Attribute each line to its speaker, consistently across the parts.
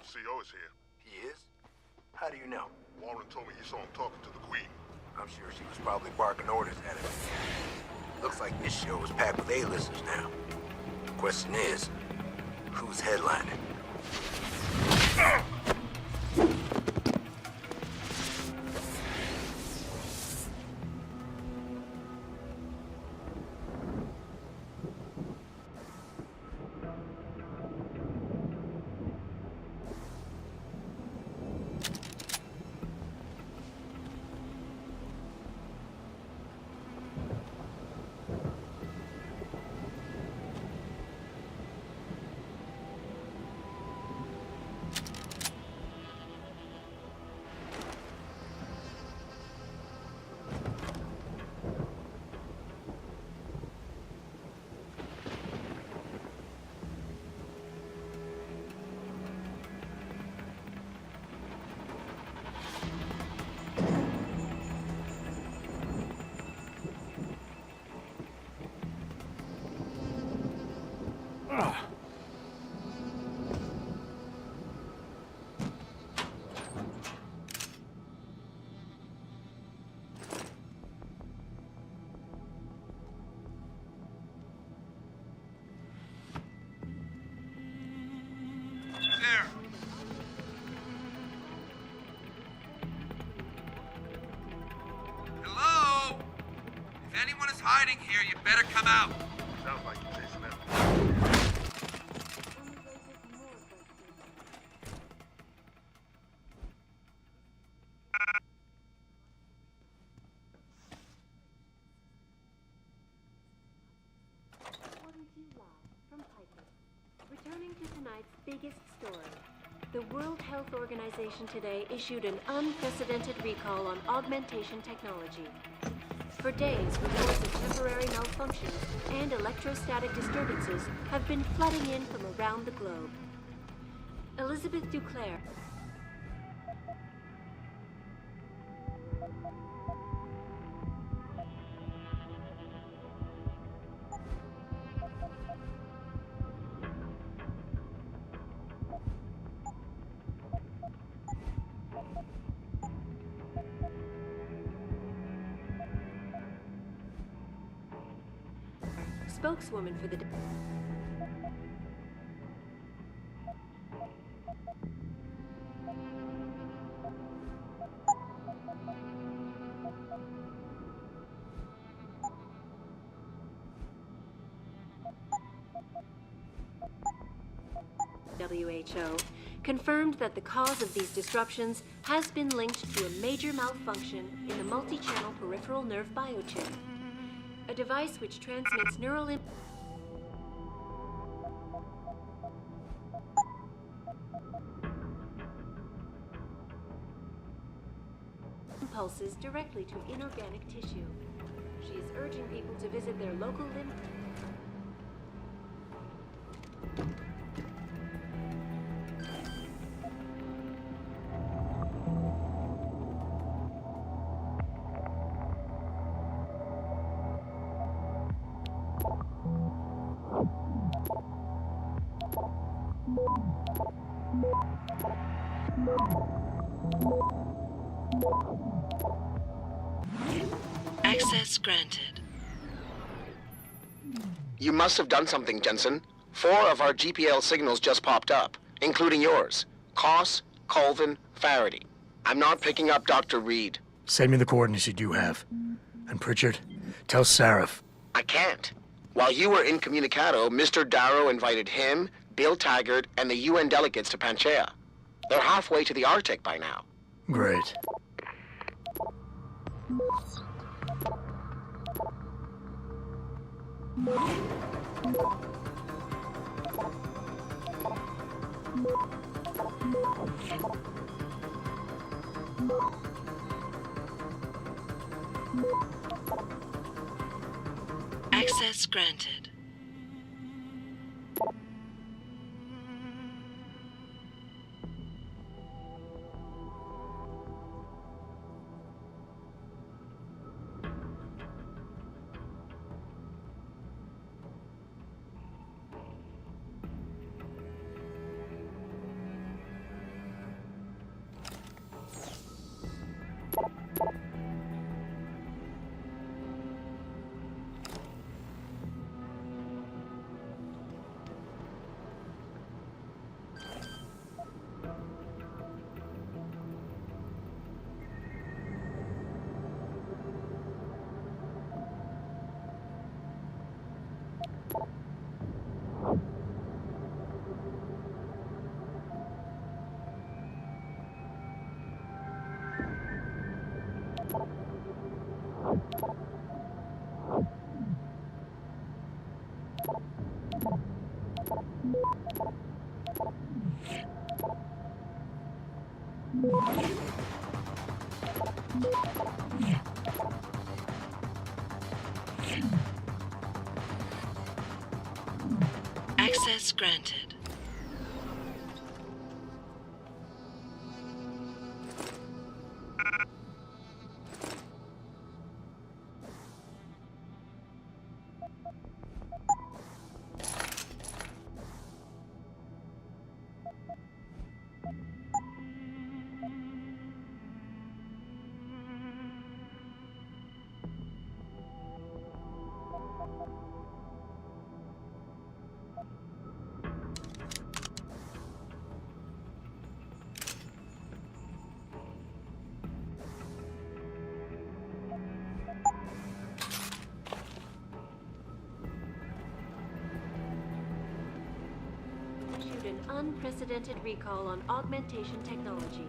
Speaker 1: CO is here.
Speaker 2: He is? How do you know?
Speaker 1: Warren told me he saw him talking to the Queen.
Speaker 2: I'm sure she was probably barking orders at him. Looks like this show is packed with A-listers now. Question is, who's headlining?
Speaker 3: Hiding here, you better come out.
Speaker 1: Sounds like you're chasing them.
Speaker 4: Returning to tonight's biggest story, the World Health Organization today issued an unprecedented recall on augmentation technology. For days, reports of temporary malfunctions and electrostatic disturbances have been flooding in from around the globe. Elizabeth Duclair, spokeswoman for the WHO confirmed that the cause of these disruptions has been linked to a major malfunction in the multi-channel peripheral nerve biochip, a device which transmits neural impulses directly to inorganic tissue. She is urging people to visit their local lymph.
Speaker 5: Access granted.
Speaker 6: You must have done something, Jensen. 4 of our GPL signals just popped up, including yours. Koss, Colvin, Faraday. I'm not picking up Dr. Reed.
Speaker 7: Send me the coordinates you do have. And Pritchard, tell Sarif.
Speaker 6: I can't. While you were incommunicado, Mr. Darrow invited him, Bill Taggart, and the UN delegates to Panchea. They're halfway to the Arctic by now.
Speaker 7: Great.
Speaker 5: Access granted. Access granted.
Speaker 4: Issued an unprecedented recall on augmentation technology.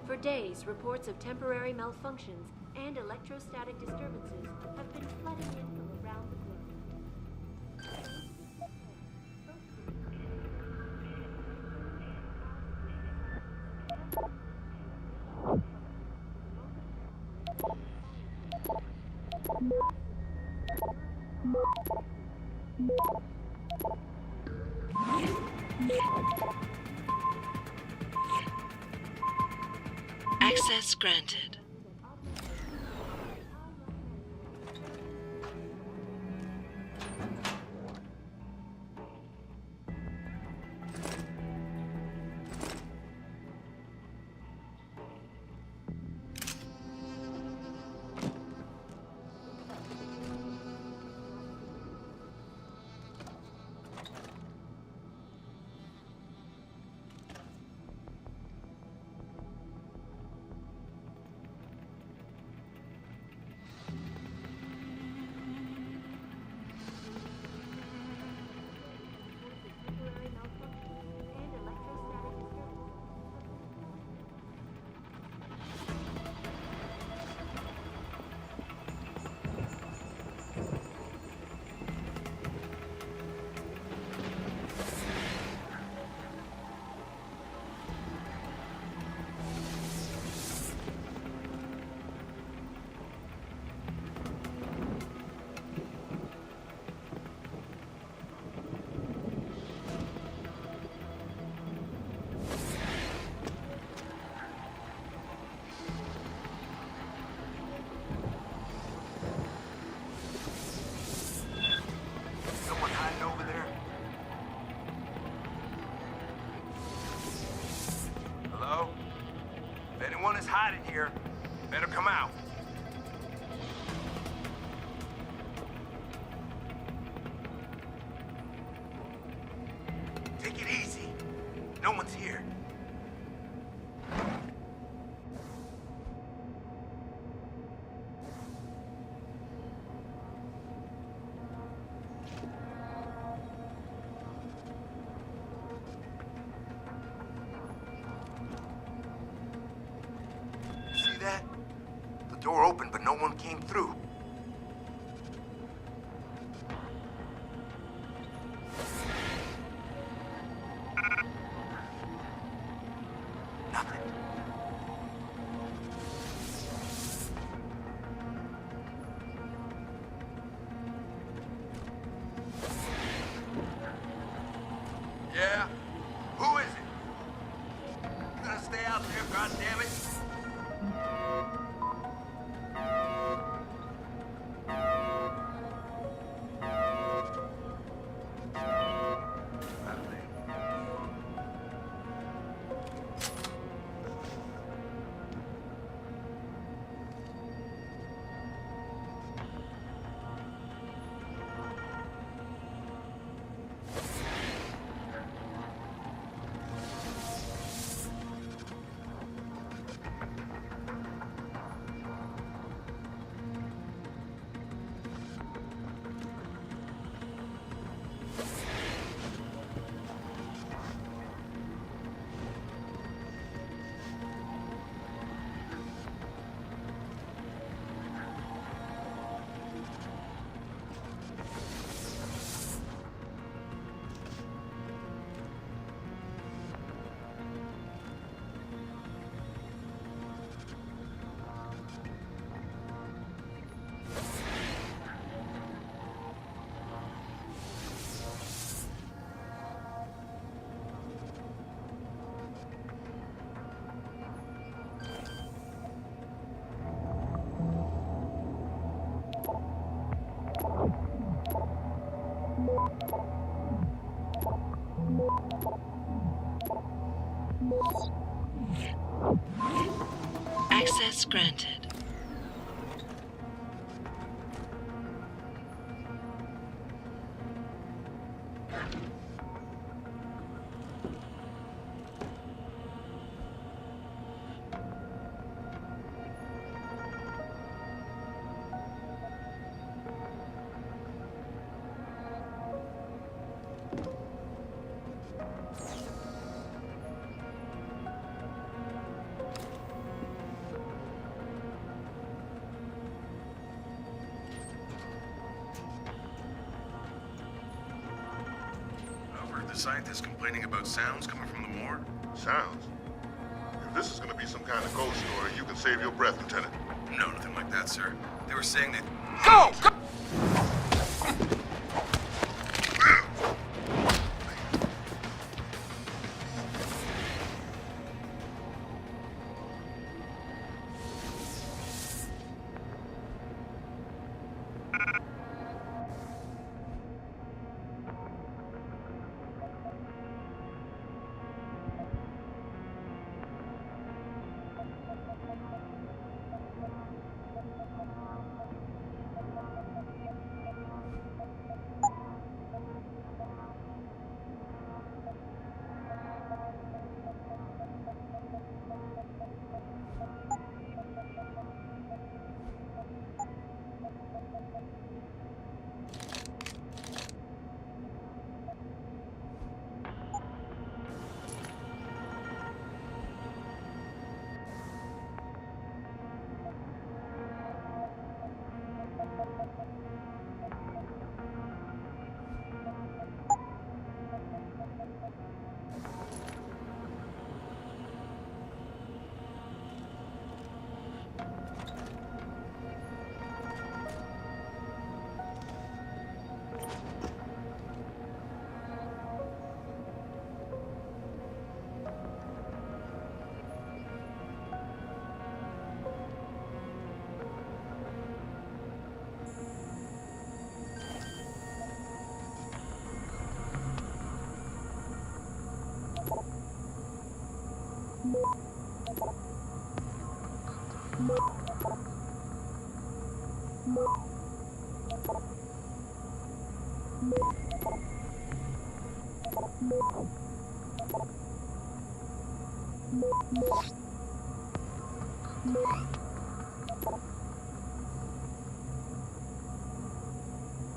Speaker 4: For days, reports of temporary malfunctions and electrostatic disturbances have been flooding in from around the globe.
Speaker 5: Access granted.
Speaker 4: Temporary malfunctions and electrostatic disturbances.
Speaker 2: Someone hiding over there? Hello? If anyone is hiding here, better come out. Take it easy. No one's here. See that? The door opened, but no one came through. Nothing. Yeah? Who is it? You gonna stay out there, goddammit?
Speaker 5: Access granted.
Speaker 1: I've heard the scientists complaining about sounds coming from the morgue. Sounds? If this is gonna be some kind of ghost story, you can save your breath, Lieutenant.
Speaker 3: No, nothing like that, sir. They were saying that...
Speaker 1: Go!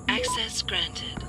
Speaker 5: Access granted.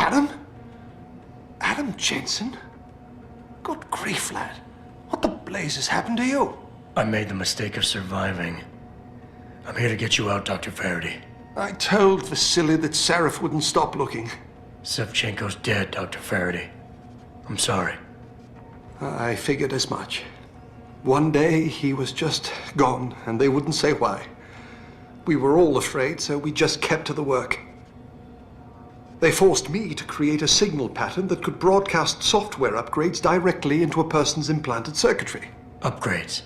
Speaker 8: Adam? Adam Jensen? Good grief, lad. What the blazes happened to you?
Speaker 7: I made the mistake of surviving. I'm here to get you out, Dr. Faraday.
Speaker 8: I told Vasily that Sarif wouldn't stop looking.
Speaker 7: Sevchenko's dead, Dr. Faraday. I'm sorry.
Speaker 8: I figured as much. One day he was just gone, and they wouldn't say why. We were all afraid, so we just kept to the work. They forced me to create a signal pattern that could broadcast software upgrades directly into a person's implanted circuitry.
Speaker 7: Upgrades?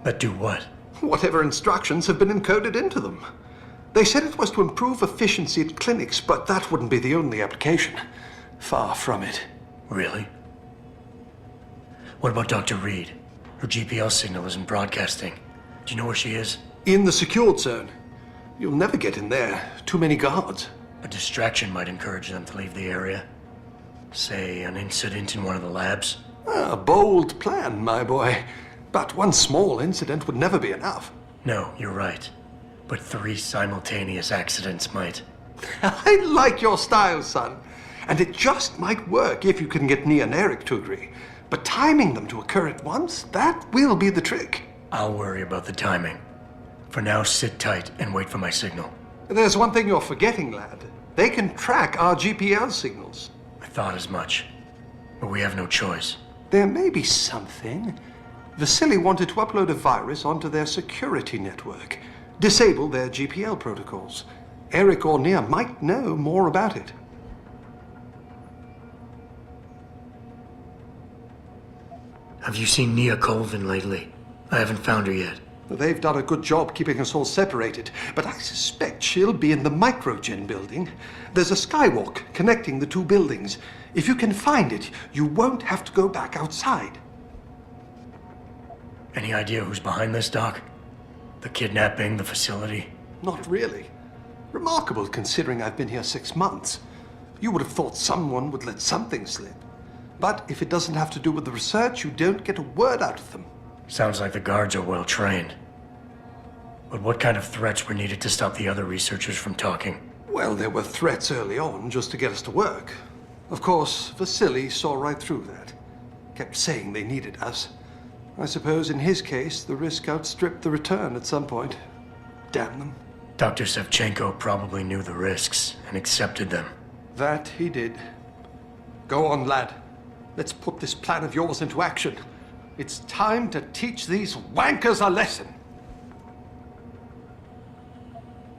Speaker 7: But do what?
Speaker 8: Whatever instructions have been encoded into them. They said it was to improve efficiency at clinics, but that wouldn't be the only application. Far from it.
Speaker 7: Really? What about Dr. Reed? Her GPL signal isn't broadcasting. Do you know where she is?
Speaker 8: In the secured zone. You'll never get in there. Too many guards.
Speaker 7: A distraction might encourage them to leave the area. Say, an incident in one of the labs.
Speaker 8: A bold plan, my boy. But one small incident would never be enough.
Speaker 7: No, you're right. But 3 simultaneous accidents might.
Speaker 8: I like your style, son. And it just might work if you can get Nia and Eric to agree. But timing them to occur at once, that will be the trick.
Speaker 7: I'll worry about the timing. For now, sit tight and wait for my signal.
Speaker 8: There's one thing you're forgetting, lad. They can track our GPL signals.
Speaker 7: I thought as much. But we have no choice.
Speaker 8: There may be something. Vasily wanted to upload a virus onto their security network, disable their GPL protocols. Eric or Nia might know more about it.
Speaker 7: Have you seen Nia Colvin lately? I haven't found her yet.
Speaker 8: They've done a good job keeping us all separated, but I suspect she'll be in the Microgen building. There's a skywalk connecting the 2 buildings. If you can find it, you won't have to go back outside.
Speaker 7: Any idea who's behind this, Doc? The kidnapping, the facility?
Speaker 8: Not really. Remarkable considering I've been here 6 months. You would have thought someone would let something slip. But if it doesn't have to do with the research, you don't get a word out of them.
Speaker 7: Sounds like the guards are well trained. But what kind of threats were needed to stop the other researchers from talking?
Speaker 8: Well, there were threats early on just to get us to work. Of course, Vasily saw right through that. Kept saying they needed us. I suppose in his case, the risk outstripped the return at some point. Damn them.
Speaker 7: Dr. Sevchenko probably knew the risks and accepted them.
Speaker 8: That he did. Go on, lad. Let's put this plan of yours into action. It's time to teach these wankers a lesson.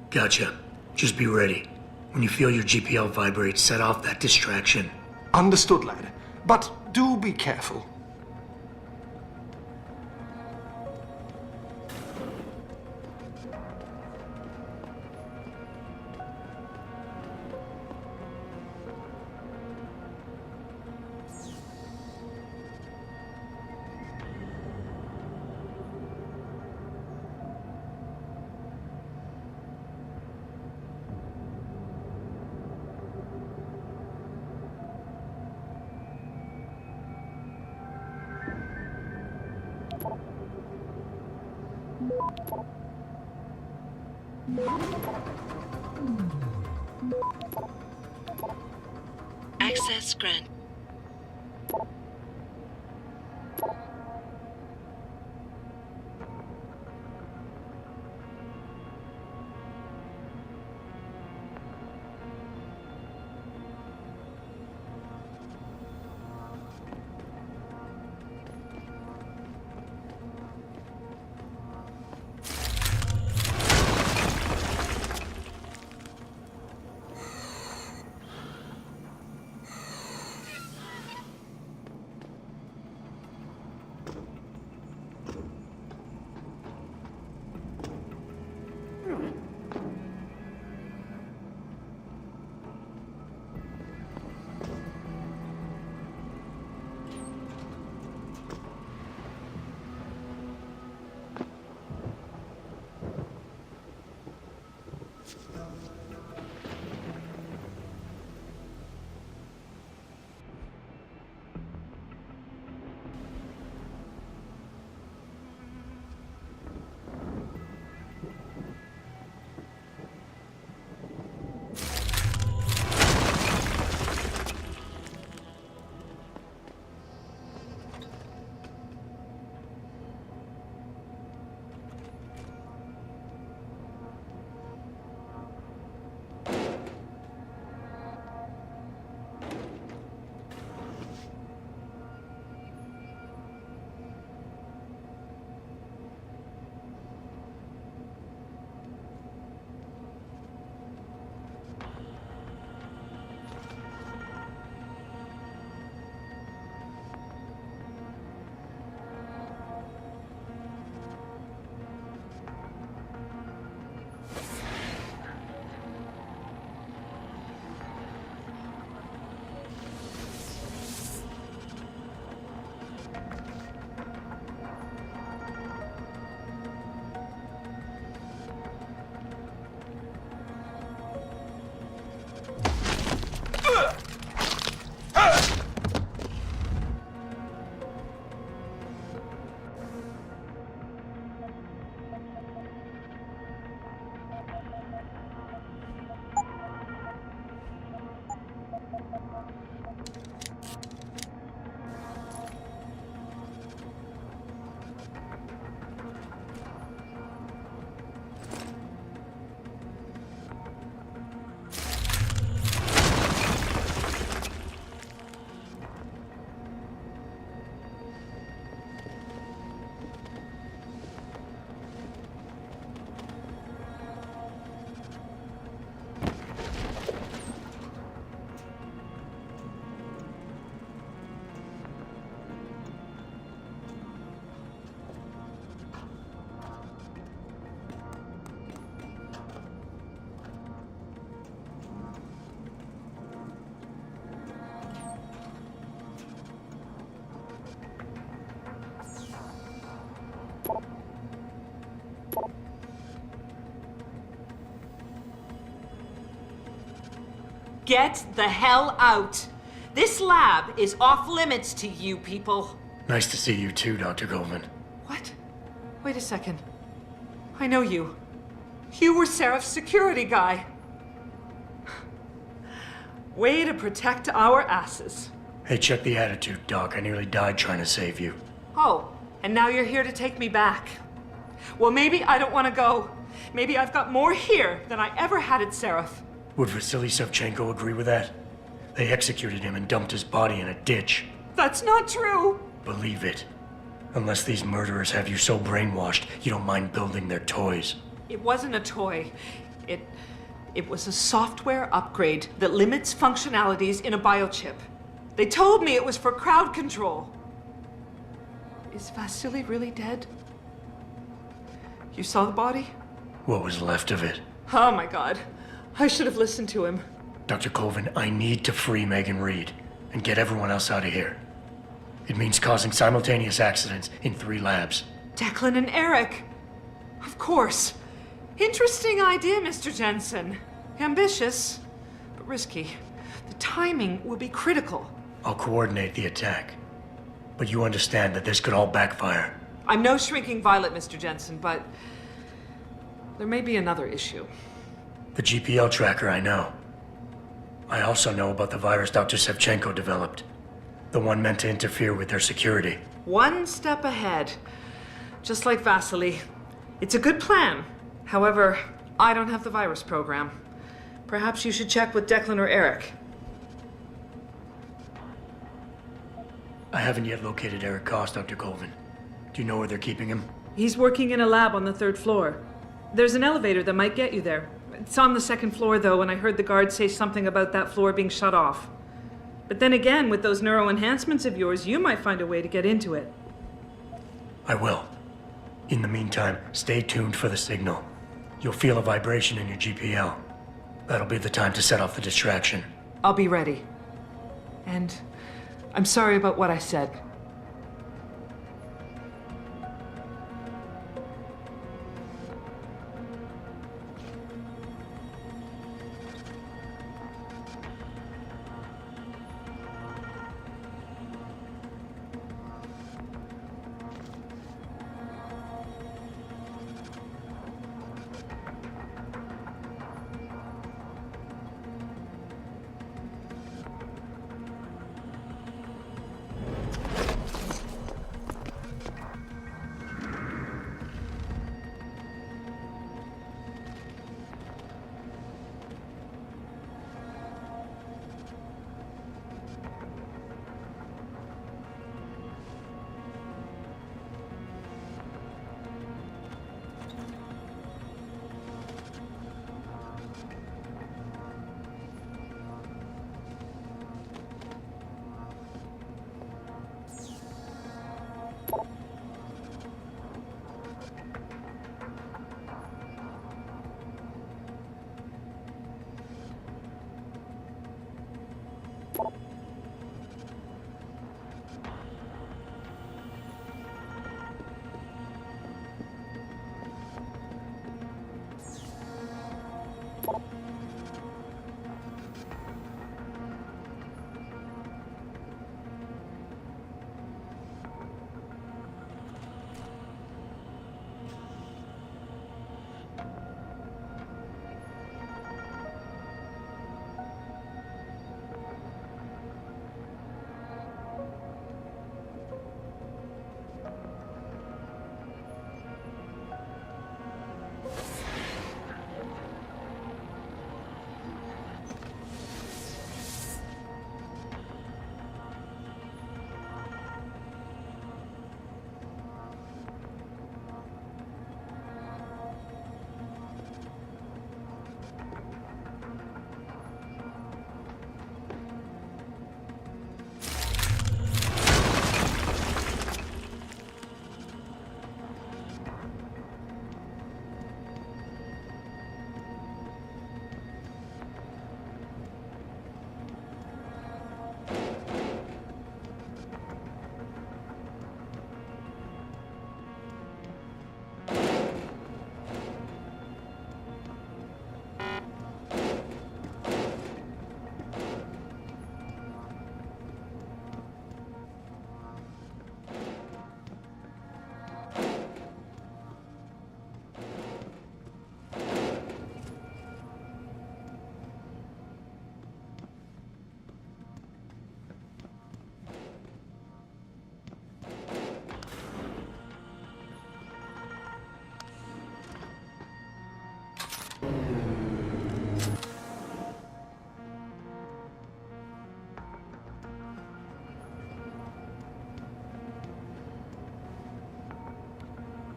Speaker 7: Gotcha. Just be ready. When you feel your GPL vibrate, set off that distraction.
Speaker 8: Understood, lad. But do be careful.
Speaker 5: Access granted.
Speaker 9: Get the hell out. This lab is off limits to you people.
Speaker 7: Nice to see you too, Dr. Goldman.
Speaker 9: What? Wait a second. I know you. You were Seraph's security guy. Way to protect our asses.
Speaker 7: Hey, check the attitude, Doc. I nearly died trying to save you.
Speaker 9: Oh, and now you're here to take me back. Well, maybe I don't want to go. Maybe I've got more here than I ever had at Seraph.
Speaker 7: Would Vasily Savchenko agree with that? They executed him and dumped his body in a ditch.
Speaker 9: That's not true.
Speaker 7: Believe it. Unless these murderers have you so brainwashed, you don't mind building their toys.
Speaker 9: It wasn't a toy. It was a software upgrade that limits functionalities in a biochip. They told me it was for crowd control. Is Vasily really dead? You saw the body?
Speaker 7: What was left of it?
Speaker 9: Oh my God. I should have listened to him.
Speaker 7: Dr. Colvin, I need to free Megan Reed and get everyone else out of here. It means causing simultaneous accidents in 3 labs.
Speaker 9: Declan and Eric. Of course. Interesting idea, Mr. Jensen. Ambitious, but risky. The timing will be critical.
Speaker 7: I'll coordinate the attack. But you understand that this could all backfire.
Speaker 9: I'm no shrinking violet, Mr. Jensen, but there may be another issue.
Speaker 7: The GPL tracker, I know. I also know about the virus Dr. Savchenko developed. The one meant to interfere with their security.
Speaker 9: One step ahead. Just like Vasily. It's a good plan. However, I don't have the virus program. Perhaps you should check with Declan or Eric.
Speaker 7: I haven't yet located Eric Koss, Dr. Colvin. Do you know where they're keeping him?
Speaker 9: He's working in a lab on the 3rd floor. There's an elevator that might get you there. It's on the 2nd floor, though, and I heard the guard say something about that floor being shut off. But then again, with those neuro enhancements of yours, you might find a way to get into it.
Speaker 7: I will. In the meantime, stay tuned for the signal. You'll feel a vibration in your GPL. That'll be the time to set off the distraction.
Speaker 9: I'll be ready. And I'm sorry about what I said.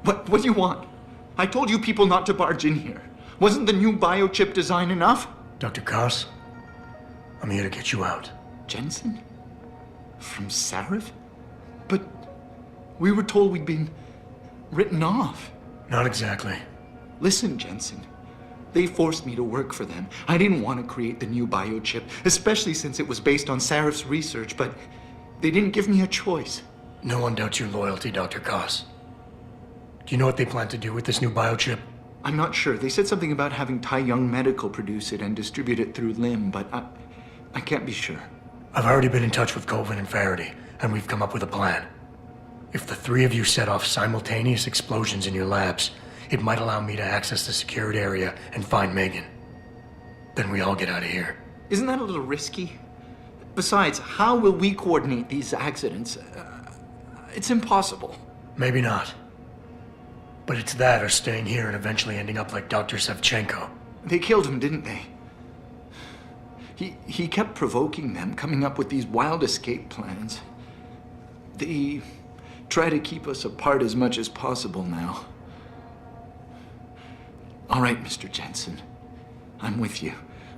Speaker 10: What do you want? I told you people not to barge in here. Wasn't the new biochip design enough?
Speaker 7: Dr. Koss, I'm here to get you out.
Speaker 10: Jensen? From Sarif? But we were told we'd been written off.
Speaker 7: Not exactly.
Speaker 10: Listen, Jensen. They forced me to work for them. I didn't want to create the new biochip, especially since it was based on Sarif's research, but they didn't give me a choice.
Speaker 7: No one doubts your loyalty, Dr. Koss. Do you know what they plan to do with this new biochip?
Speaker 10: I'm not sure. They said something about having Tai Young Medical produce it and distribute it through LIM, but I can't be sure.
Speaker 7: I've already been in touch with Colvin and Faraday, and we've come up with a plan. If the three of you set off simultaneous explosions in your labs, it might allow me to access the secured area and find Megan. Then we all get out of here.
Speaker 10: Isn't that a little risky? Besides, how will we coordinate these accidents? It's impossible.
Speaker 7: Maybe not. But it's that or staying here and eventually ending up like Dr. Sevchenko.
Speaker 10: They killed him, didn't they? He kept provoking them, coming up with these wild escape plans. They try to keep us apart as much as possible now. All right, Mr. Jensen. I'm with you.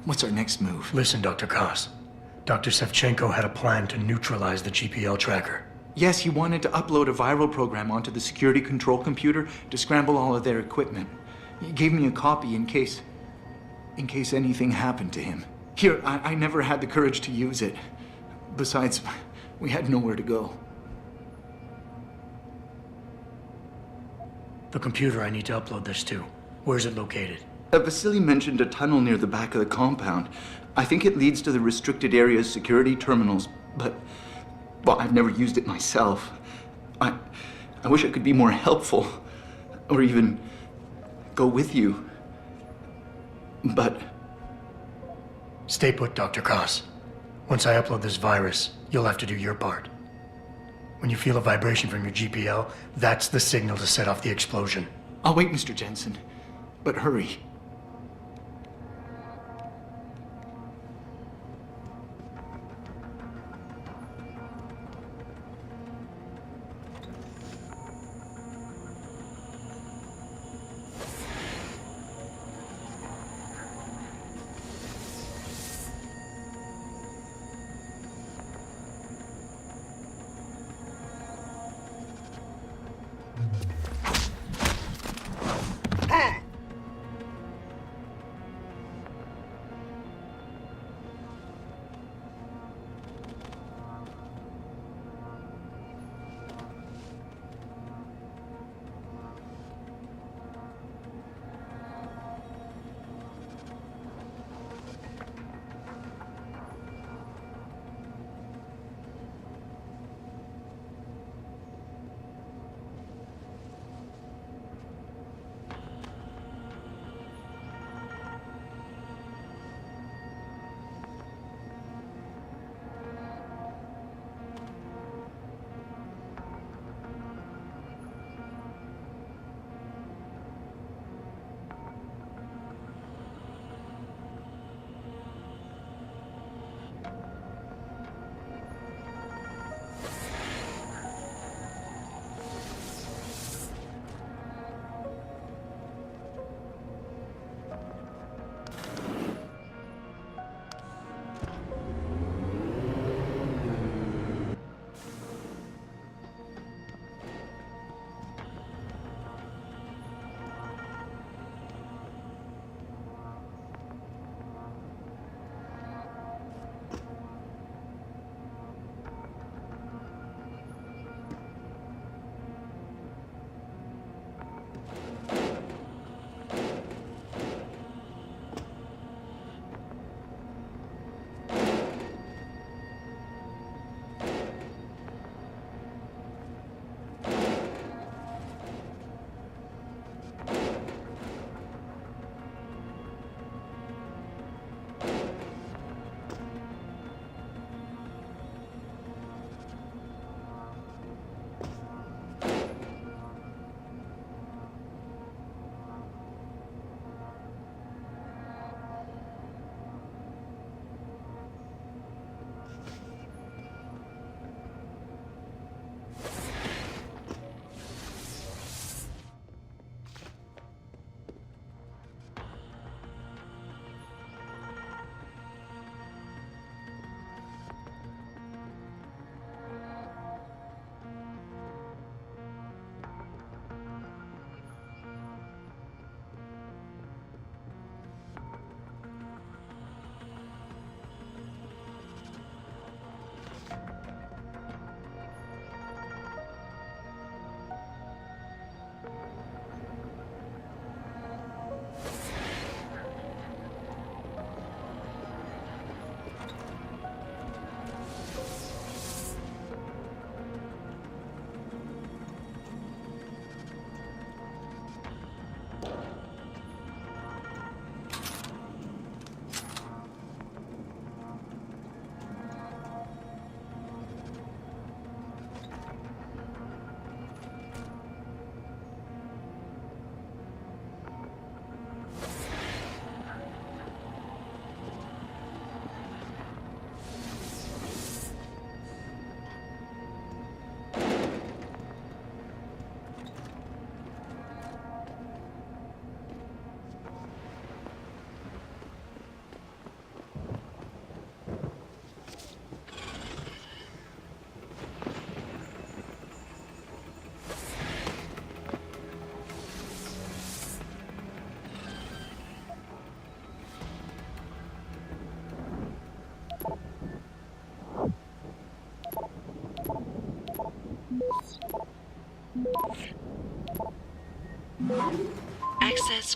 Speaker 10: What's our next move?
Speaker 7: Listen, Dr. Koss. Dr. Sevchenko had a plan to neutralize the GPL tracker.
Speaker 10: Yes, he wanted to upload a viral program onto the security control computer to scramble all of their equipment. He gave me a copy in case anything happened to him. Here, I never had the courage to use it. Besides, we had nowhere to go.
Speaker 7: The computer I need to upload this to. Where's it located?
Speaker 10: Vasily mentioned a tunnel near the back of the compound. I think it leads to the restricted area's security terminals, but, well, I've never used it myself. I wish I could be more helpful, or even go with you. But...
Speaker 7: Stay put, Dr. Koss. Once I upload this virus, you'll have to do your part. When you feel a vibration from your GPL, that's the signal to set off the explosion.
Speaker 10: I'll wait, Mr. Jensen. But hurry.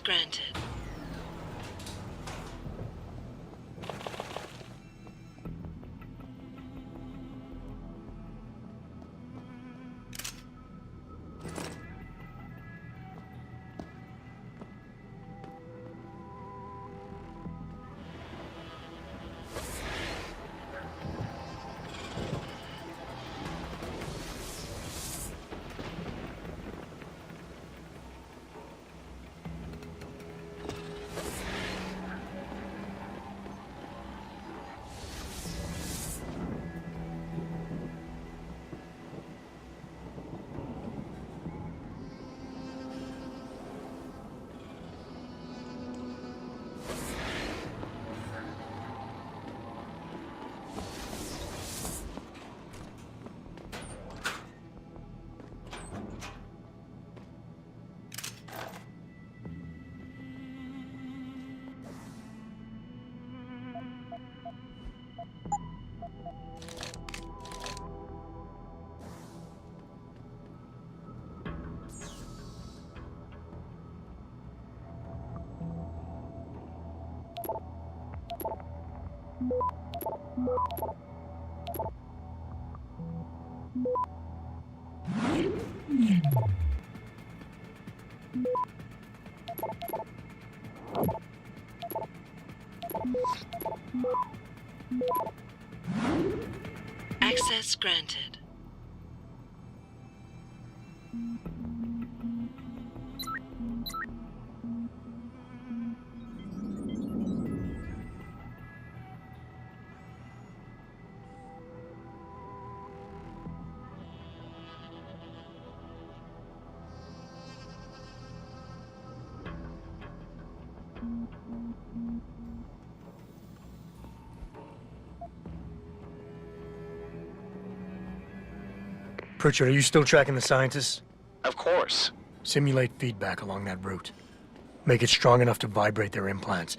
Speaker 5: granted. Access granted.
Speaker 7: Pritchard, are you still tracking the scientists?
Speaker 6: Of course.
Speaker 7: Simulate feedback along that route. Make it strong enough to vibrate their implants.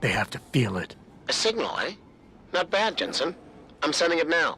Speaker 7: They have to feel it.
Speaker 6: A signal, eh? Not bad, Jensen. I'm sending it now.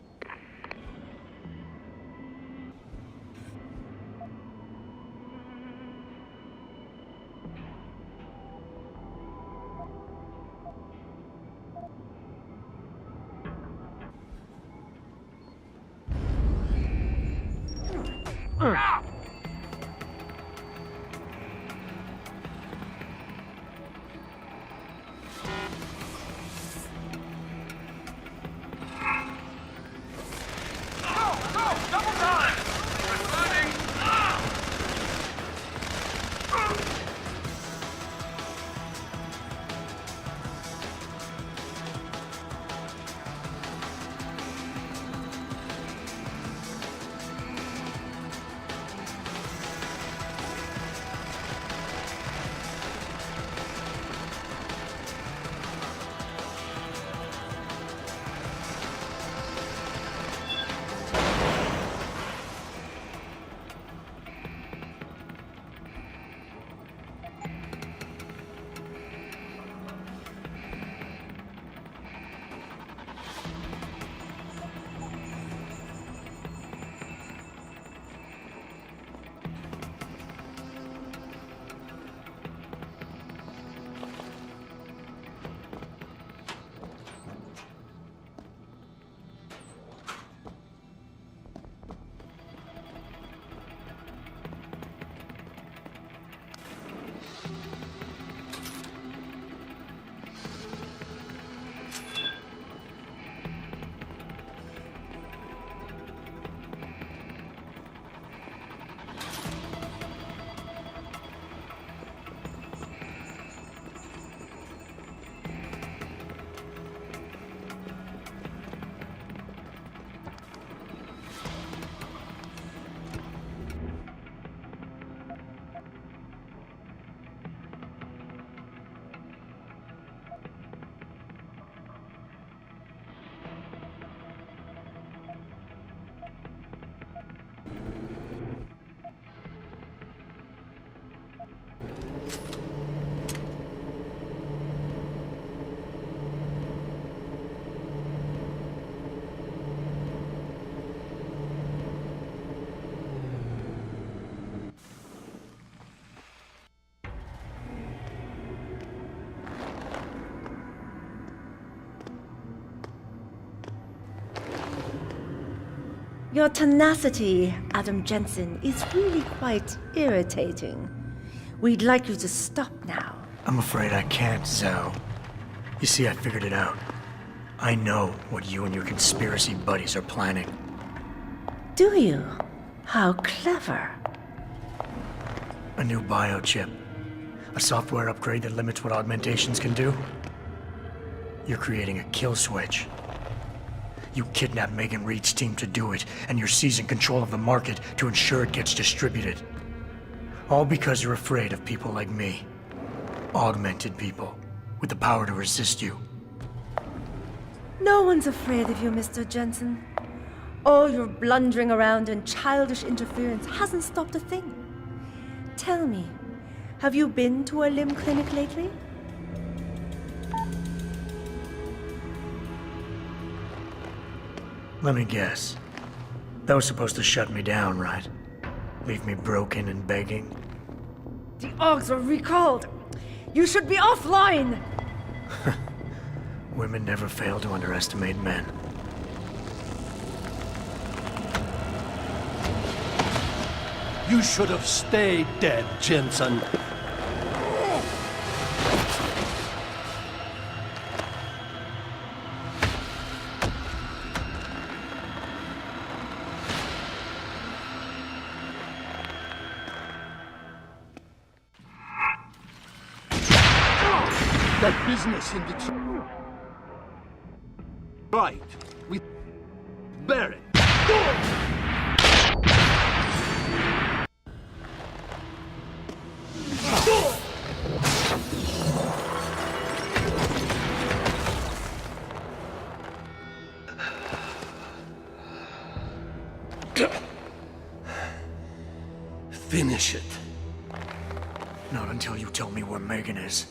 Speaker 11: Your tenacity, Adam Jensen, is really quite irritating. We'd like you to stop now.
Speaker 7: I'm afraid I can't, Zhao. You see, I figured it out. I know what you and your conspiracy buddies are planning.
Speaker 11: Do you? How clever.
Speaker 7: A new biochip. A software upgrade that limits what augmentations can do. You're creating a kill switch. You kidnapped Megan Reed's team to do it, and you're seizing control of the market to ensure it gets distributed. All because you're afraid of people like me. Augmented people, with the power to resist you.
Speaker 11: No one's afraid of you, Mr. Jensen. All your blundering around and childish interference hasn't stopped a thing. Tell me, have you been to a limb clinic lately?
Speaker 7: Let me guess. That was supposed to shut me down, right? Leave me broken and begging?
Speaker 11: The Augs are recalled. You should be offline.
Speaker 7: Women never fail to underestimate men.
Speaker 12: You should have stayed dead, Jensen. That business in the right. We bear it. Finish it.
Speaker 7: Not until you tell me where Megan is.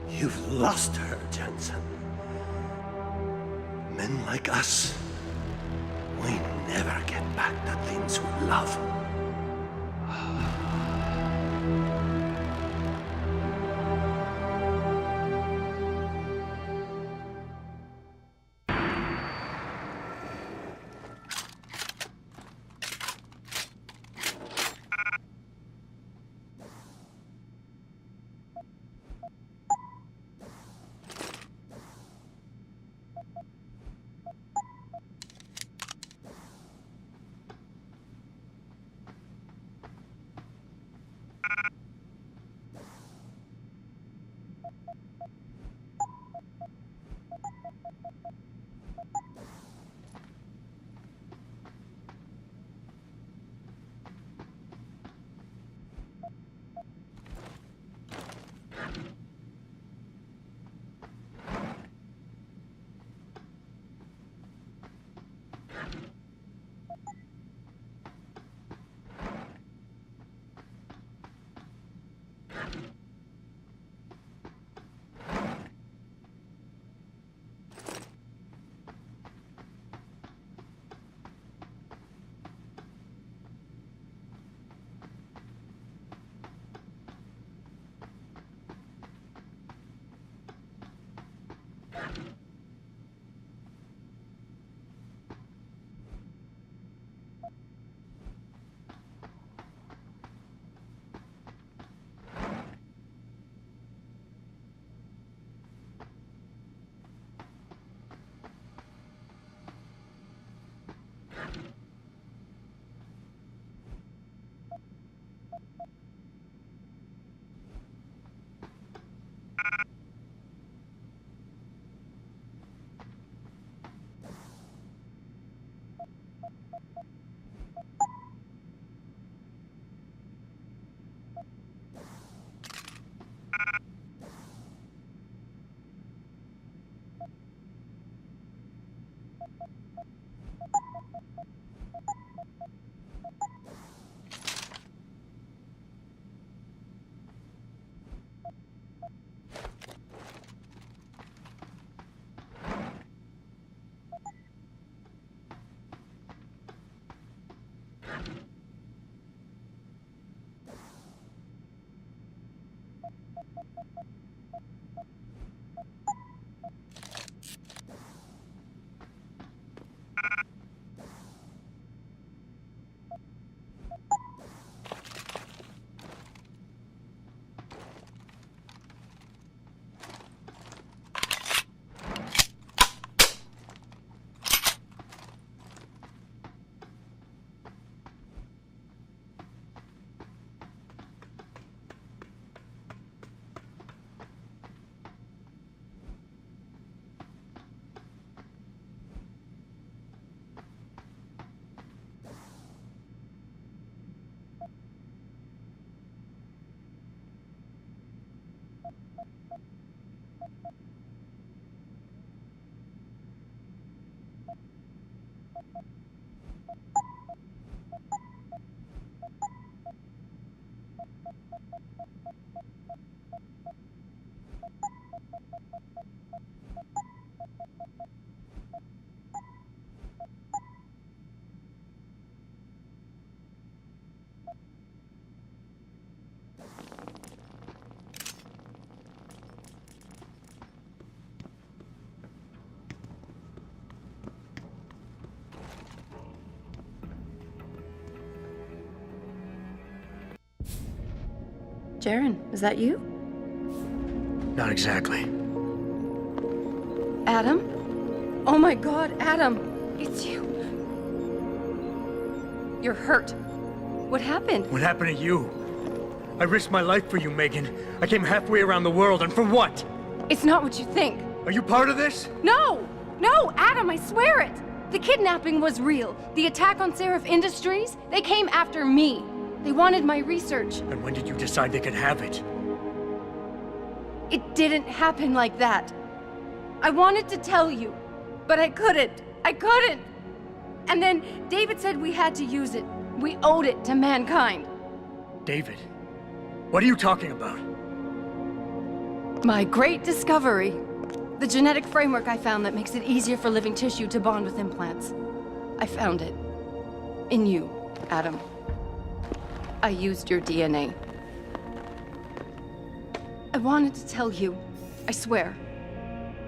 Speaker 12: You've lost her, Jensen. Men like us, we never get back the things we love.
Speaker 11: Jaren, is that you?
Speaker 7: Not exactly.
Speaker 11: Adam? Oh my god, Adam! It's you! You're hurt. What happened?
Speaker 7: What happened to you? I risked my life for you, Megan. I came halfway around the world, and for what?
Speaker 11: It's not what you think.
Speaker 7: Are you part of this?
Speaker 11: No! No, Adam, I swear it! The kidnapping was real. The attack on Seraph Industries, they came after me. They wanted my research.
Speaker 7: And when did you decide they could have it?
Speaker 11: It didn't happen like that. I wanted to tell you, but I couldn't. I couldn't! And then David said we had to use it. We owed it to mankind.
Speaker 7: David? What are you talking about?
Speaker 11: My great discovery. The genetic framework I found that makes it easier for living tissue to bond with implants. I found it. In you, Adam. I used your DNA. I wanted to tell you, I swear.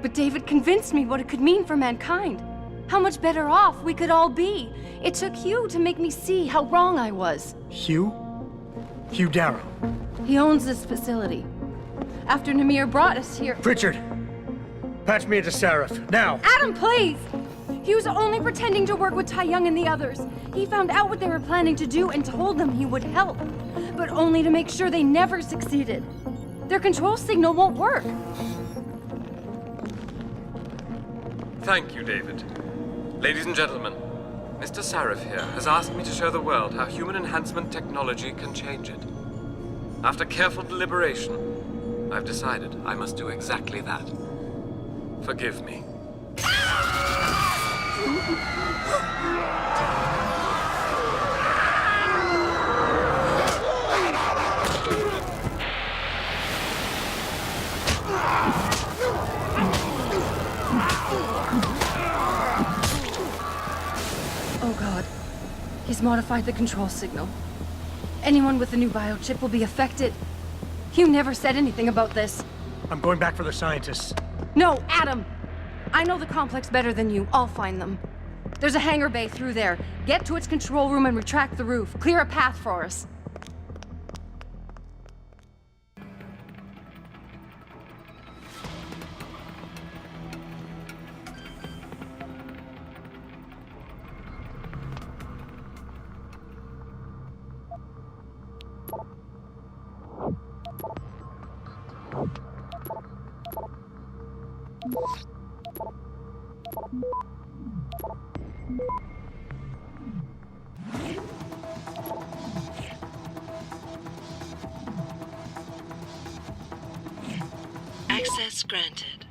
Speaker 11: But David convinced me what it could mean for mankind. How much better off we could all be. It took Hugh to make me see how wrong I was.
Speaker 7: Hugh? Hugh Darrow.
Speaker 11: He owns this facility. After Namir brought us here...
Speaker 7: Pritchard! Patch me into Seraph, now!
Speaker 11: Adam, please! He was only pretending to work with Tai Young and the others. He found out what they were planning to do and told them he would help. But only to make sure they never succeeded. Their control signal won't work.
Speaker 13: Thank you, David. Ladies and gentlemen, Mr. Sarif here has asked me to show the world how human enhancement technology can change it. After careful deliberation, I've decided I must do exactly that. Forgive me.
Speaker 11: Oh god. He's modified the control signal. Anyone with the new biochip will be affected. Hugh never said anything about this.
Speaker 7: I'm going back for the scientists.
Speaker 11: No, Adam! I know the complex better than you. I'll find them. There's a hangar bay through there. Get to its control room and retract the roof. Clear a path for us.
Speaker 5: Access granted.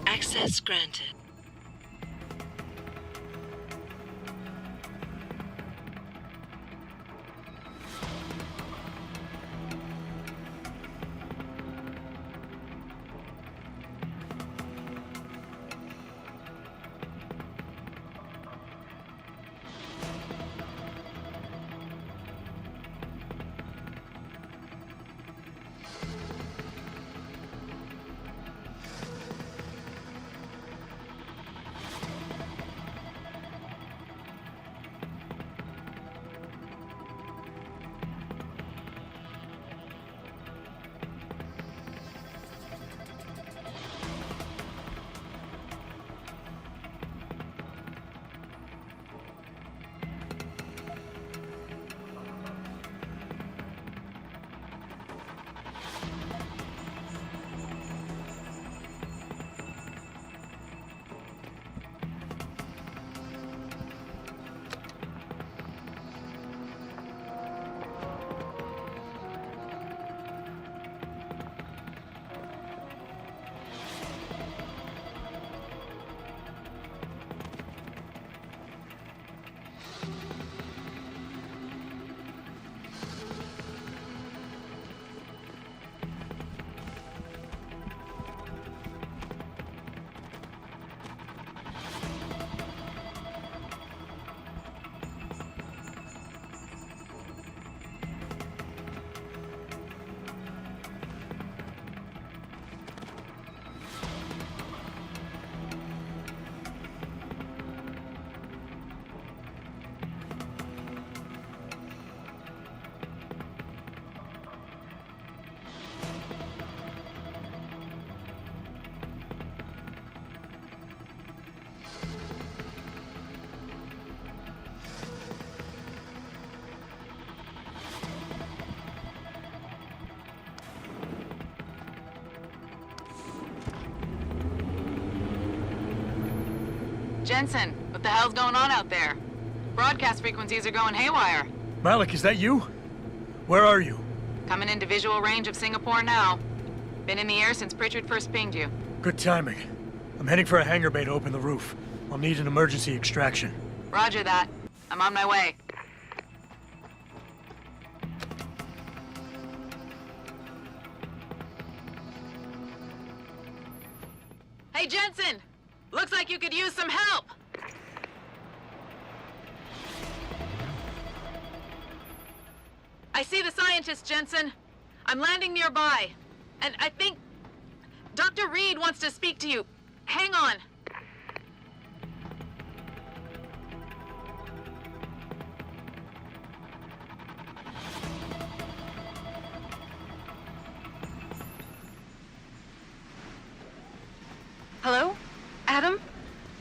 Speaker 5: Access granted.
Speaker 14: Jensen, what the hell's going on out there? Broadcast frequencies are going haywire.
Speaker 7: Malik, is that you? Where are you?
Speaker 14: Coming into visual range of Singapore now. Been in the air since Pritchard first pinged you.
Speaker 7: Good timing. I'm heading for a hangar bay to open the roof. I'll need an emergency extraction.
Speaker 14: Roger that. I'm on my way. Hey, Jensen! Looks like you could use some help! I see the scientist, Jensen. I'm landing nearby. And I think Dr. Reed wants to speak to you. Hang on.
Speaker 15: Hello? Adam?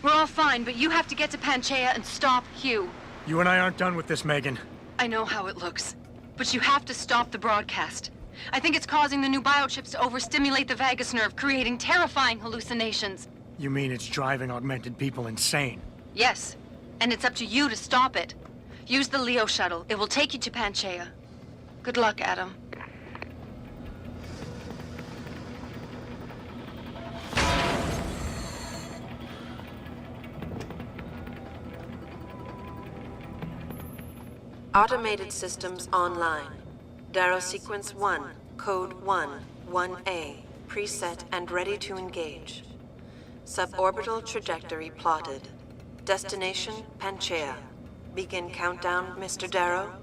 Speaker 15: We're all fine, but you have to get to Panchaea and stop Hugh.
Speaker 7: You and I aren't done with this, Megan.
Speaker 15: I know how it looks, but you have to stop the broadcast. I think it's causing the new biochips to overstimulate the vagus nerve, creating terrifying hallucinations.
Speaker 7: You mean it's driving augmented people insane?
Speaker 15: Yes, and it's up to you to stop it. Use the Leo shuttle. It will take you to Panchaea. Good luck, Adam.
Speaker 4: Automated systems online. Darrow sequence 1, code 1, 1A, preset and ready to engage. Suborbital trajectory plotted. Destination Panchaea. Begin countdown, Mr. Darrow.